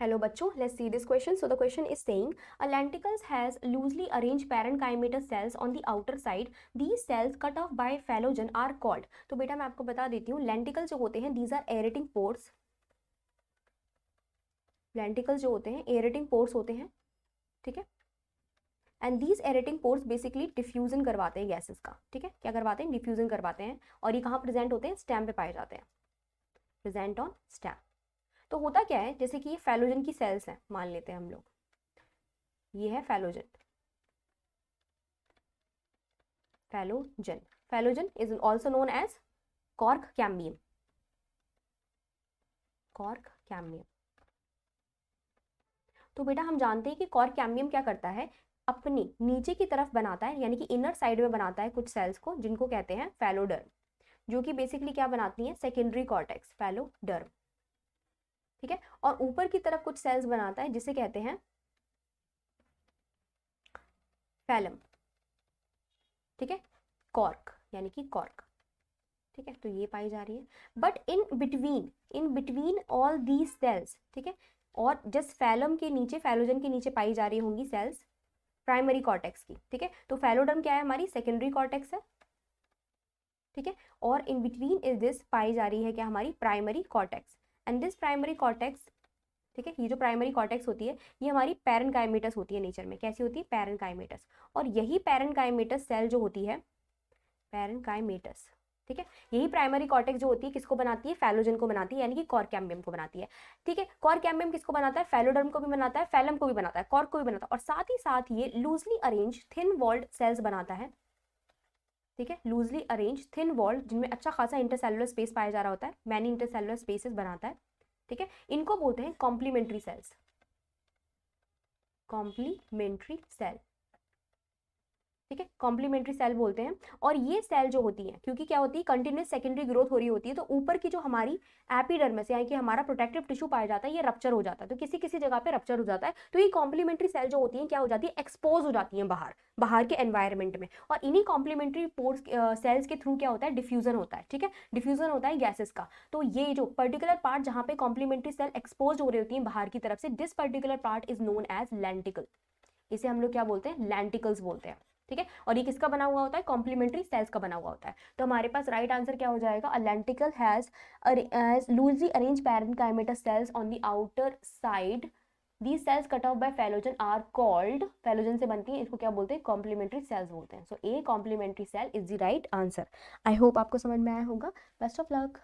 Hello bachcho, let's see this question. So the question is saying a lenticles has loosely arranged parenchymatous cells on the outer side. These cells cut off by phallogen are called. तो बेटा मैं आपको बता देती हूँ, lenticles जो होते हैं these are aerating pores. lenticles जो होते हैं aerating pores होते हैं, ठीक है. And these aerating pores basically diffusion करवाते हैं गैसेस का, ठीक है. क्या करवाते हैं? डिफ्यूजन करवाते हैं. और ये कहाँ प्रेजेंट होते हैं? स्टेम पे पाए जाते हैं, प्रेजेंट ऑन स्टेम. तो होता क्या है, जैसे कि ये फैलोजन की सेल्स हैं, मान लेते हैं हम लोग, ये है phellogen. Phellogen is also known as cork cambium. Cork cambium. तो बेटा हम जानते हैं कि कॉर्क कैम्बियम क्या करता है, अपनी नीचे की तरफ बनाता है, यानी कि इनर साइड में बनाता है कुछ सेल्स को, जिनको कहते हैं फैलोडर्म, जो कि बेसिकली क्या बनाती है? सेकेंडरी कॉर्टेक्स, फैलोडर्म, ठीक है. और ऊपर की तरफ कुछ सेल्स बनाता है जिसे कहते हैं फैलम, ठीक है. कॉर्क यानी कि कॉर्क, ठीक है. तो ये पाई जा रही है. But in between all these cells, ठीक है. और जस्ट फैलम के नीचे, फैलोजन के नीचे पाई जा रही होंगी सेल्स प्राइमरी कॉर्टेक्स की, ठीक है. तो फैलोडर्म क्या है? हमारी सेकेंडरी कॉर्टेक्स है, ठीक है. और in between is this pi जा रही है क्या? हमारी primary cortex. And this primary cortex, ठीक है, ये जो प्राइमरी कॉर्टेक्स होती है ये हमारी पैरेन्काइमेटस होती है नेचर में. कैसी होती है? पैरेन्काइमेटस. और यही पैरेन्काइमेटस सेल जो होती है, पैरेन्काइमेटस, ठीक है, यही प्राइमरी कॉर्टेक्स जो होती है किसको बनाती है? फैलोजन को बनाती है, यानी कि कॉर्क कैम्बियम को बनाती है, ठीक है. कॉर्क कैम्बियम किसको बनाता है? फैलोडर्म को भी बनाता है, फैलम को भी बनाता है, कॉर्क को भी बनाता है. और साथ ही साथ ये loosely arrange thin walled cells बनाता है, ठीक है. लूजली अरेंज थिन वॉल्ड, जिनमें अच्छा खासा इंटरसेलुलर स्पेस पाया जा रहा होता है, मैनी इंटरसेलुलर स्पेसेस बनाता है, ठीक है. इनको बोलते हैं कॉम्प्लीमेंट्री सेल्स. कॉम्प्लीमेंट्री सेल, ठीक है, कॉम्प्लीमेंट्री सेल बोलते हैं. और ये सेल जो होती है, क्योंकि क्या होती है? कंटिन्यूस सेकेंडरी ग्रोथ हो रही होती है, तो ऊपर की जो हमारी एपिडर्मिस यानी कि हमारा प्रोटेक्टिव टिश्यू पाया जाता है, ये रप्चर हो जाता है. तो किसी किसी जगह पे रप्चर हो जाता है, तो ये कॉम्प्लीमेंट्री सेल जो होती है क्या हो जाती है? एक्सपोज हो जाती है बाहर के एनवायरमेंट में. और इन्हीं कॉम्प्लीमेंट्री पोर्स सेल्स के थ्रू क्या होता है? डिफ्यूजन होता है, ठीक है. डिफ्यूजन होता है गैसेस का. तो ये जो पर्टिकुलर पार्ट जहाँ पे कॉम्प्लीमेंट्री सेल एक्सपोज हो रही होती है बाहर की तरफ से, this particular part is known as lenticel. इसे हम लोग क्या बोलते हैं? लेंटिकल्स बोलते हैं, ठीक है. और ये किसका बना हुआ होता है? कॉम्प्लीमेंट्री सेल्स का बना हुआ होता है. तो हमारे पास राइट आंसर क्या हो जाएगा? A lenticel has loosely arranged parenchymatous cells on the outer side. These cells cut off by phallogen are called, phallogen से बनती है, इसको क्या बोलते हैं? कॉम्प्लीमेंट्री सेल्स बोलते हैं. So a complementary cell is the right answer. I hope आपको समझ में आया होगा. Best of luck.